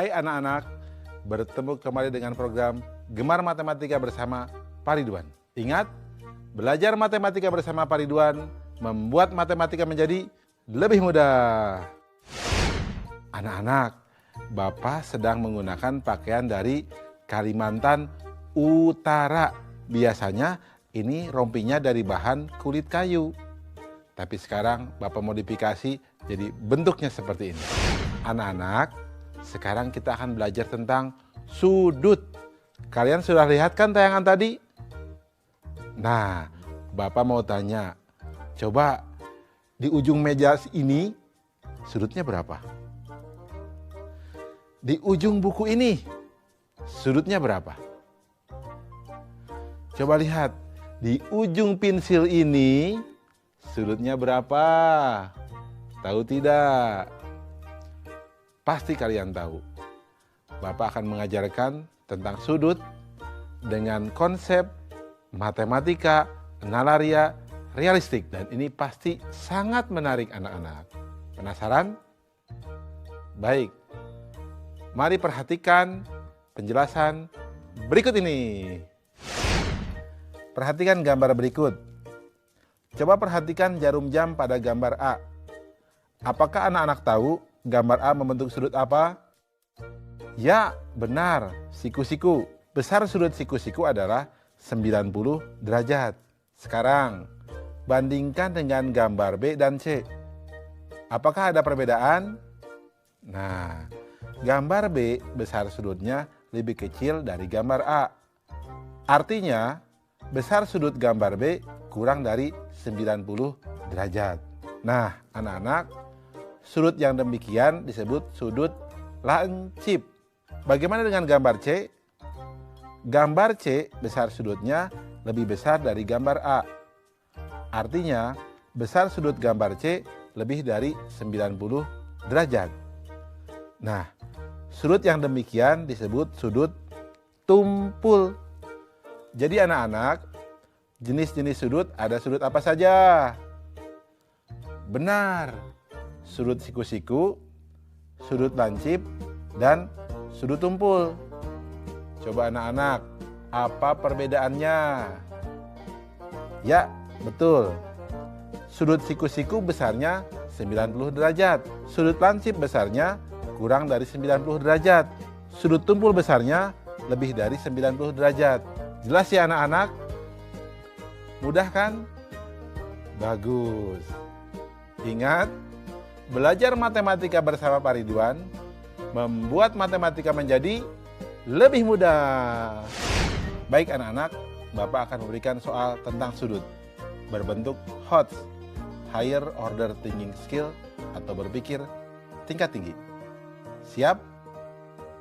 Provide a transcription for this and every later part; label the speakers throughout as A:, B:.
A: Hai anak-anak, bertemu kembali dengan program Gemar Matematika bersama Pak Ridwan. Ingat, belajar matematika bersama Pak Ridwan membuat matematika menjadi lebih mudah. Anak-anak, Bapak sedang menggunakan pakaian dari Kalimantan Utara. Biasanya ini rompinya dari bahan kulit kayu. Tapi sekarang Bapak modifikasi jadi bentuknya seperti ini. Anak-anak, sekarang kita akan belajar tentang sudut. Kalian sudah lihat kan tayangan tadi? Nah, Bapak mau tanya, coba di ujung meja ini sudutnya berapa? Di ujung buku ini sudutnya berapa? Coba lihat, di ujung pensil ini sudutnya berapa? Tahu tidak? Pasti kalian tahu. Bapak akan mengajarkan tentang sudut dengan konsep matematika, nalaria, realistik. Dan ini pasti sangat menarik anak-anak. Penasaran? Baik. Mari perhatikan penjelasan berikut ini. Perhatikan gambar berikut. Coba perhatikan jarum jam pada gambar A. Apakah anak-anak tahu gambar A membentuk sudut apa? Ya, benar, siku-siku. Besar sudut siku-siku adalah 90 derajat. Sekarang, bandingkan dengan gambar B dan C. Apakah ada perbedaan? Nah, gambar B besar sudutnya lebih kecil dari gambar A. Artinya, besar sudut gambar B kurang dari 90 derajat. Nah, anak-anak, sudut yang demikian disebut sudut lancip. Bagaimana dengan gambar C? Gambar C besar sudutnya lebih besar dari gambar A. Artinya, besar sudut gambar C lebih dari 90 derajat. Nah, sudut yang demikian disebut sudut tumpul. Jadi anak-anak, jenis-jenis sudut ada sudut apa saja? Benar, sudut siku-siku, sudut lancip, dan sudut tumpul. Coba anak-anak, apa perbedaannya? Ya, betul. Sudut siku-siku besarnya 90 derajat. Sudut lancip besarnya kurang dari 90 derajat. Sudut tumpul besarnya lebih dari 90 derajat. Jelas ya anak-anak? Mudah kan? Bagus. Ingat, belajar matematika bersama Pak Ridwan membuat matematika menjadi lebih mudah. Baik anak-anak, Bapak akan memberikan soal tentang sudut berbentuk HOTS, Higher Order Thinking Skill, atau berpikir tingkat tinggi. Siap?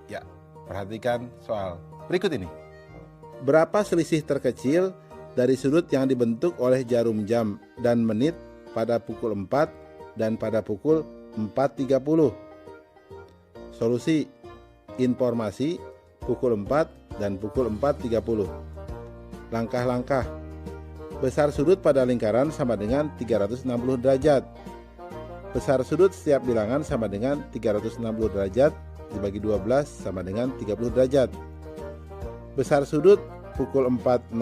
A: Ya, perhatikan soal berikut ini. Berapa selisih terkecil dari sudut yang dibentuk oleh jarum jam dan menit pada pukul 4 dan pada pukul 4.30. Solusi: informasi pukul 4 dan pukul 4.30. Langkah-langkah: besar sudut pada lingkaran sama dengan 360 derajat. Besar sudut setiap bilangan sama dengan 360 derajat dibagi 12 sama dengan 30 derajat. Besar sudut pukul 4.00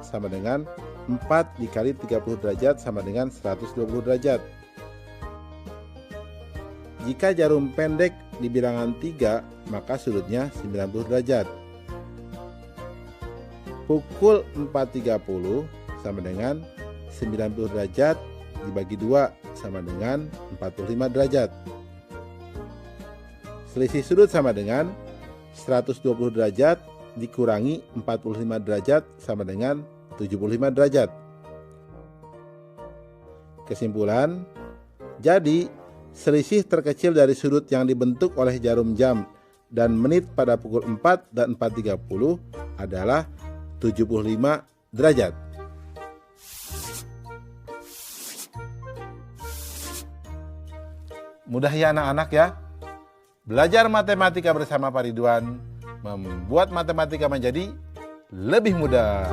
A: sama dengan 4 dikali 30 derajat sama dengan 120 derajat. Jika jarum pendek di bilangan 3, maka sudutnya 90 derajat. Pukul 4.30 sama dengan 90 derajat dibagi 2 sama dengan 45 derajat. Selisih sudut sama dengan 120 derajat dikurangi 45 derajat sama dengan 75 derajat. Kesimpulan, jadi selisih terkecil dari sudut yang dibentuk oleh jarum jam dan menit pada pukul 4 dan 4.30 adalah 75 derajat. Mudah ya anak-anak ya? Belajar matematika bersama Pak Ridwan membuat matematika menjadi lebih mudah.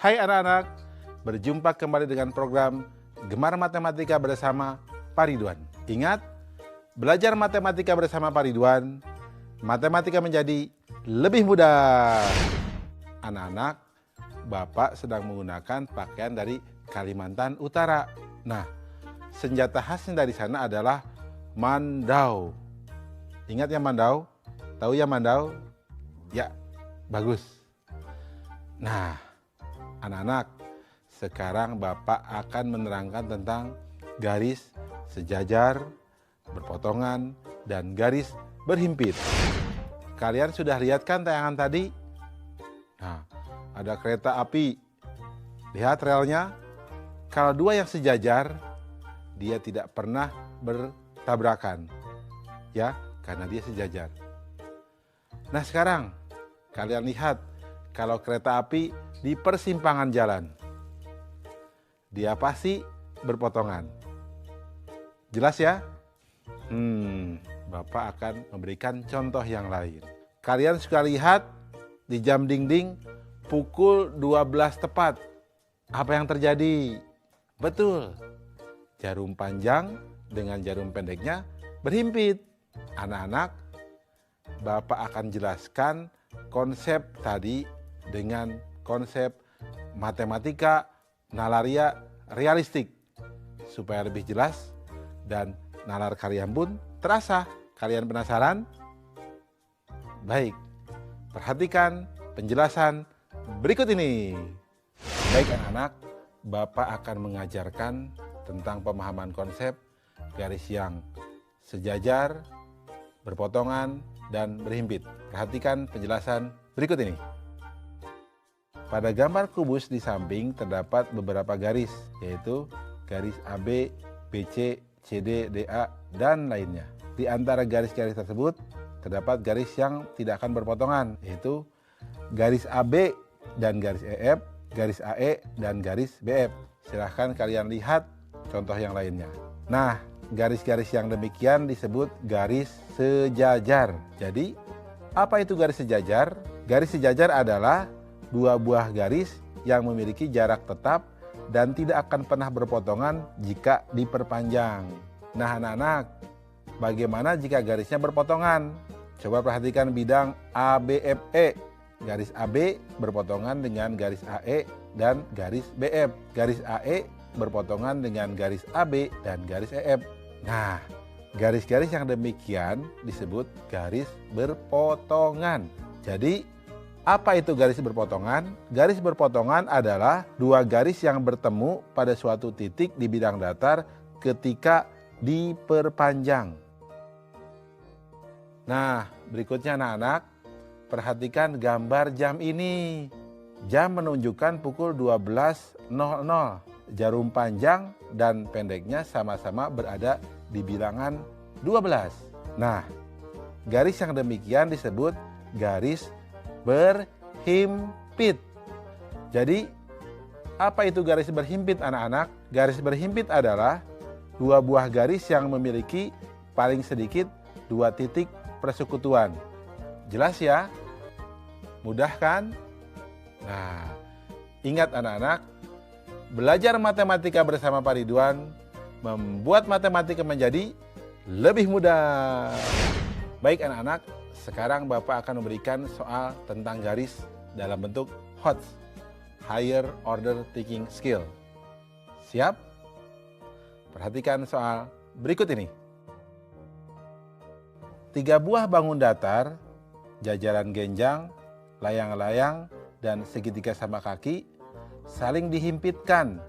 A: Hai anak-anak, berjumpa kembali dengan program Gemar Matematika bersama Pak Ridwan. Ingat, belajar matematika bersama Pak Ridwan, matematika menjadi lebih mudah. Anak-anak, Bapak sedang menggunakan pakaian dari Kalimantan Utara. Nah, senjata khasnya dari sana adalah mandau. Ingat ya mandau? Tahu ya mandau? Ya, bagus. Nah, anak-anak, sekarang Bapak akan menerangkan tentang garis sejajar, berpotongan, dan garis berhimpit. Kalian sudah lihat kan tayangan tadi? Nah, ada kereta api. Lihat relnya. Kalau dua yang sejajar, dia tidak pernah bertabrakan. Ya, karena dia sejajar. Nah, sekarang kalian lihat kalau kereta api di persimpangan jalan. Dia pasti berpotongan. Jelas ya? Bapak akan memberikan contoh yang lain. Kalian suka lihat di jam dinding pukul 12 tepat. Apa yang terjadi? Betul. Jarum panjang dengan jarum pendeknya berhimpit. Anak-anak, Bapak akan jelaskan konsep tadi dengan konsep matematika nalaria realistik supaya lebih jelas dan nalar kalian pun terasa. Kalian penasaran? Baik, perhatikan penjelasan berikut ini. Baik anak-anak, Bapak akan mengajarkan tentang pemahaman konsep garis yang sejajar, berpotongan, dan berhimpit. Perhatikan penjelasan berikut ini. Pada gambar kubus di samping terdapat beberapa garis, yaitu garis AB, BC, CD, DA, dan lainnya. Di antara garis-garis tersebut terdapat garis yang tidak akan berpotongan, yaitu garis AB dan garis EF, garis AE, dan garis BF. Silahkan kalian lihat contoh yang lainnya. Nah, garis-garis yang demikian disebut garis sejajar. Jadi, apa itu garis sejajar? Garis sejajar adalah dua buah garis yang memiliki jarak tetap dan tidak akan pernah berpotongan jika diperpanjang. Nah anak-anak, bagaimana jika garisnya berpotongan? Coba perhatikan bidang ABFE. Garis AB berpotongan dengan garis AE dan garis BF. Garis AE berpotongan dengan garis AB dan garis EF. Nah, garis-garis yang demikian disebut garis berpotongan. Jadi, apa itu garis berpotongan? Garis berpotongan adalah dua garis yang bertemu pada suatu titik di bidang datar ketika diperpanjang. Nah, berikutnya anak-anak, perhatikan gambar jam ini. Jam menunjukkan pukul 12.00. Jarum panjang dan pendeknya sama-sama berada di bilangan 12. Nah, garis yang demikian disebut garis berhimpit. Jadi, apa itu garis berhimpit anak-anak? Garis berhimpit adalah dua buah garis yang memiliki paling sedikit dua titik persekutuan. Jelas ya? Mudah kan? Nah, ingat anak-anak, belajar matematika bersama Pak Ridwan membuat matematika menjadi lebih mudah. Baik anak-anak, sekarang Bapak akan memberikan soal tentang garis dalam bentuk HOTS, Higher Order Thinking Skill. Siap? Perhatikan soal berikut ini. 3 buah bangun datar, jajaran genjang, layang-layang, dan segitiga sama kaki saling dihimpitkan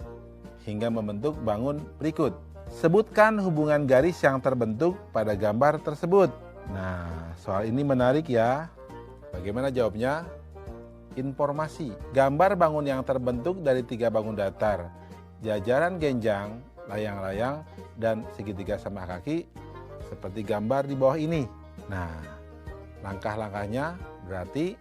A: hingga membentuk bangun berikut. Sebutkan hubungan garis yang terbentuk pada gambar tersebut. Nah, soal ini menarik ya. Bagaimana jawabnya? Informasi. Gambar bangun yang terbentuk dari 3 bangun datar, jajaran genjang, layang-layang, dan segitiga sama kaki seperti gambar di bawah ini. Nah, langkah-langkahnya berarti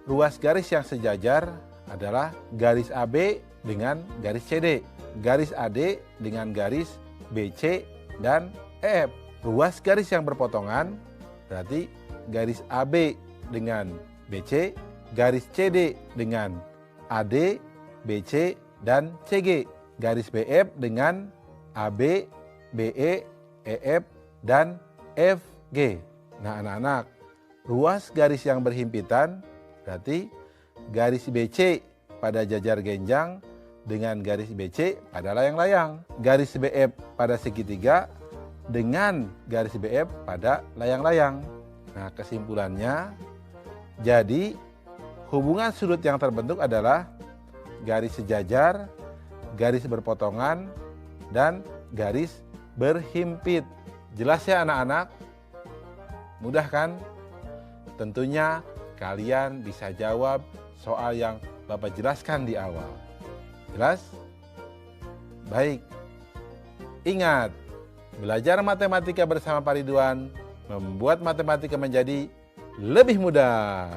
A: ruas garis yang sejajar adalah garis AB dengan garis CD, garis AD dengan garis BC dan EF. Ruas garis yang berpotongan berarti garis AB dengan BC, garis CD dengan AD, BC, dan CG. Garis BF dengan AB, BE, EF, dan FG. Nah anak-anak, ruas garis yang berhimpitan berarti garis BC pada jajar genjang dengan garis BC pada layang-layang. Garis BF pada segitiga dengan garis BF pada layang-layang. Nah kesimpulannya, jadi hubungan sudut yang terbentuk adalah garis sejajar, garis berpotongan, dan garis berhimpit. Jelas ya anak-anak? Mudah kan? Tentunya kalian bisa jawab soal yang Bapak jelaskan di awal. Jelas? Baik. Ingat, belajar matematika bersama Pak Ridwan membuat matematika menjadi lebih mudah.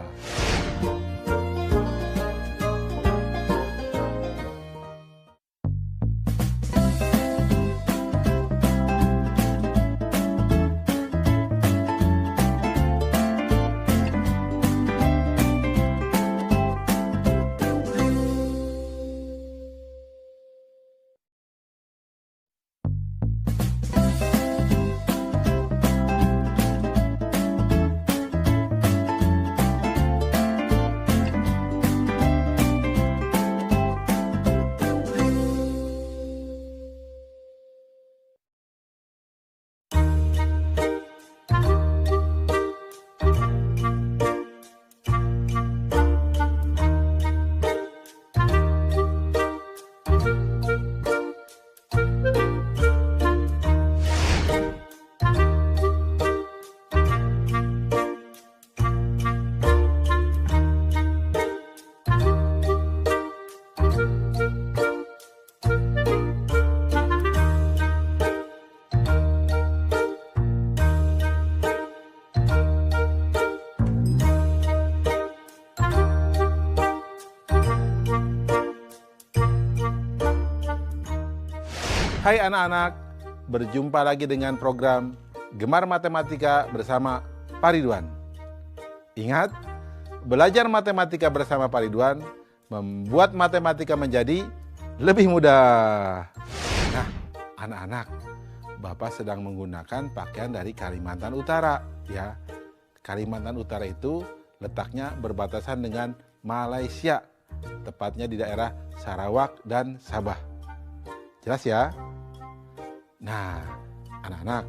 A: Hai anak-anak, berjumpa lagi dengan program Gemar Matematika bersama Pak Ridwan. Ingat, belajar matematika bersama Pak Ridwan membuat matematika menjadi lebih mudah. Nah, anak-anak, Bapak sedang menggunakan pakaian dari Kalimantan Utara, ya. Kalimantan Utara itu letaknya berbatasan dengan Malaysia, tepatnya di daerah Sarawak dan Sabah. Jelas ya? Nah, anak-anak,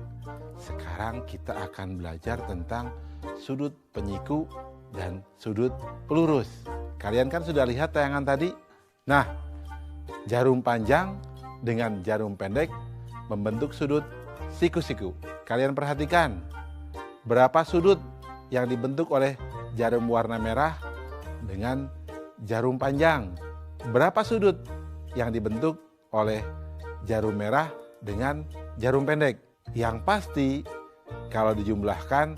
A: sekarang kita akan belajar tentang sudut penyiku dan sudut pelurus. Kalian kan sudah lihat tayangan tadi? Nah, jarum panjang dengan jarum pendek membentuk sudut siku-siku. Kalian perhatikan, berapa sudut yang dibentuk oleh jarum warna merah dengan jarum panjang? Berapa sudut yang dibentuk oleh jarum merah dengan jarum pendek? Yang pasti kalau dijumlahkan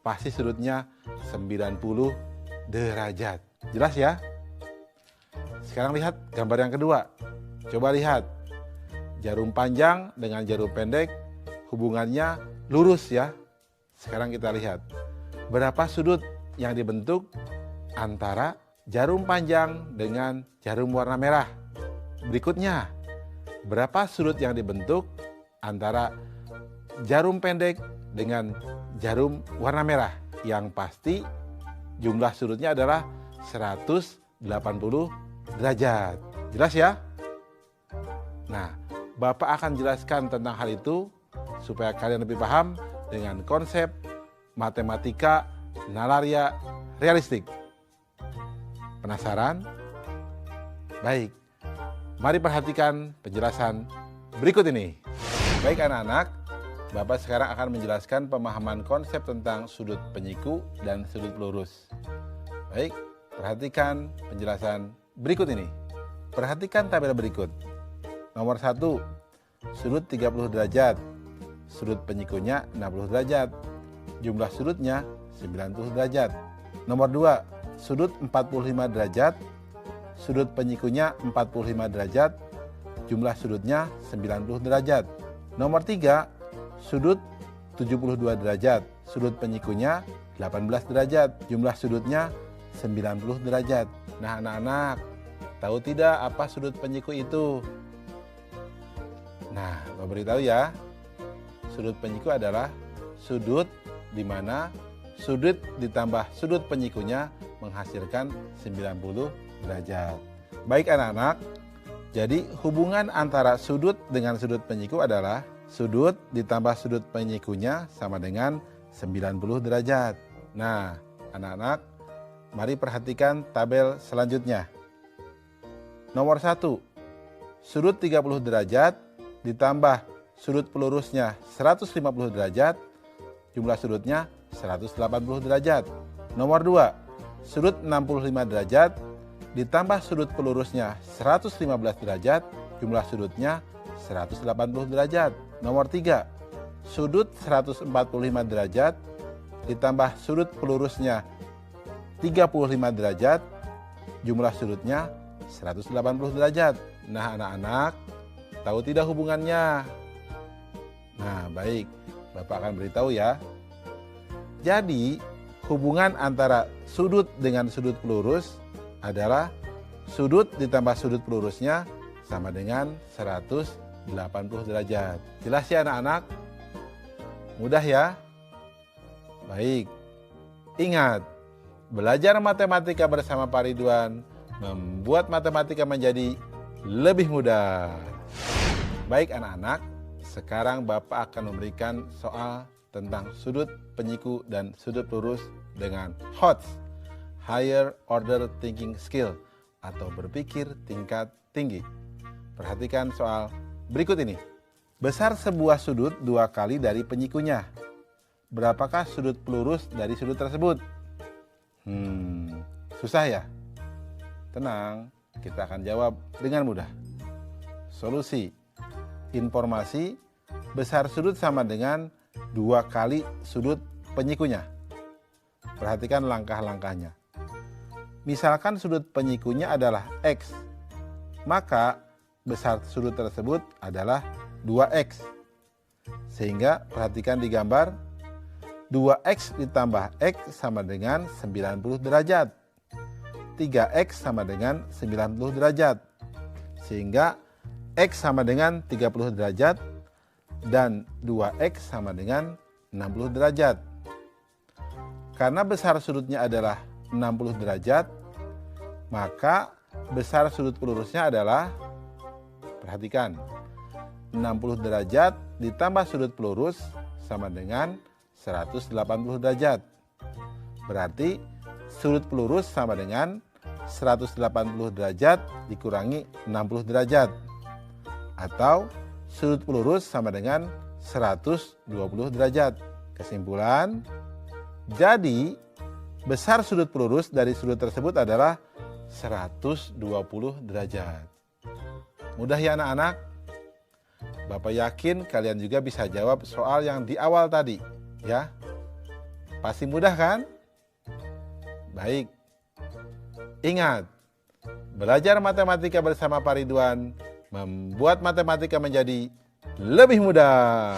A: pasti sudutnya 90 derajat. Jelas ya? Sekarang lihat gambar yang kedua. Coba lihat. Jarum panjang dengan jarum pendek hubungannya lurus ya. Sekarang kita lihat. Berapa sudut yang dibentuk antara jarum panjang dengan jarum warna merah? Berikutnya, berapa sudut yang dibentuk antara jarum pendek dengan jarum warna merah? Yang pasti jumlah sudutnya adalah 180 derajat. Jelas ya? Nah, Bapak akan jelaskan tentang hal itu supaya kalian lebih paham dengan konsep matematika nalaria realistik. Penasaran? Baik. Mari perhatikan penjelasan berikut ini. Baik anak-anak, Bapak sekarang akan menjelaskan pemahaman konsep tentang sudut penyiku dan sudut lurus. Baik, perhatikan penjelasan berikut ini. Perhatikan tabel berikut. Nomor 1, sudut 30 derajat. Sudut penyikunya 60 derajat. Jumlah sudutnya 90 derajat. Nomor 2, sudut 45 derajat. Sudut penyikunya 45 derajat, jumlah sudutnya 90 derajat. Nomor 3, sudut 72 derajat, sudut penyikunya 18 derajat, jumlah sudutnya 90 derajat. Nah anak-anak, tahu tidak apa sudut penyiku itu? Nah, Bapak beritahu ya. Sudut penyiku adalah sudut di mana sudut ditambah sudut penyikunya menghasilkan 90 derajat. Baik anak-anak, jadi hubungan antara sudut dengan sudut penyiku adalah sudut ditambah sudut penyikunya sama dengan 90 derajat. Nah, anak-anak, mari perhatikan tabel selanjutnya. Nomor 1, sudut 30 derajat ditambah sudut pelurusnya 150 derajat, jumlah sudutnya 180 derajat. Nomor 2, sudut 65 derajat ditambah sudut pelurusnya 115 derajat, jumlah sudutnya 180 derajat. Nomor 3, sudut 145 derajat ditambah sudut pelurusnya 35 derajat, jumlah sudutnya 180 derajat. Nah anak-anak, tahu tidak hubungannya? Nah baik, Bapak akan beritahu ya. Jadi hubungan antara sudut dengan sudut pelurus adalah sudut ditambah sudut pelurusnya sama dengan 180 derajat. Jelas ya anak-anak? Mudah ya? Baik, ingat, belajar matematika bersama Pak Ridwan membuat matematika menjadi lebih mudah. Baik anak-anak, sekarang Bapak akan memberikan soal tentang sudut penyiku dan sudut pelurus dengan HOTS, Higher Order Thinking Skill, atau berpikir tingkat tinggi. Perhatikan soal berikut ini. Besar sebuah sudut 2 kali dari penyikunya. Berapakah sudut pelurus dari sudut tersebut? Susah ya? Tenang, kita akan jawab dengan mudah. Solusi. Informasi, besar sudut sama dengan 2 kali sudut penyikunya. Perhatikan langkah-langkahnya. Misalkan sudut penyikunya adalah X, maka besar sudut tersebut adalah 2X. Sehingga perhatikan di gambar, 2X ditambah X sama dengan 90 derajat. 3X sama dengan 90 derajat. Sehingga X sama dengan 30 derajat dan 2X sama dengan 60 derajat. Karena besar sudutnya adalah 60 derajat, maka besar sudut pelurusnya adalah, perhatikan, 60 derajat ditambah sudut pelurus sama dengan 180 derajat. Berarti sudut pelurus sama dengan 180 derajat dikurangi 60 derajat. Atau sudut pelurus sama dengan 120 derajat. Kesimpulan, jadi besar sudut pelurus dari sudut tersebut adalah 120 derajat. Mudah ya anak-anak? Bapak yakin kalian juga bisa jawab soal yang di awal tadi, ya. Pasti mudah kan? Baik. Ingat, belajar matematika bersama Pak Ridwan membuat matematika menjadi lebih mudah.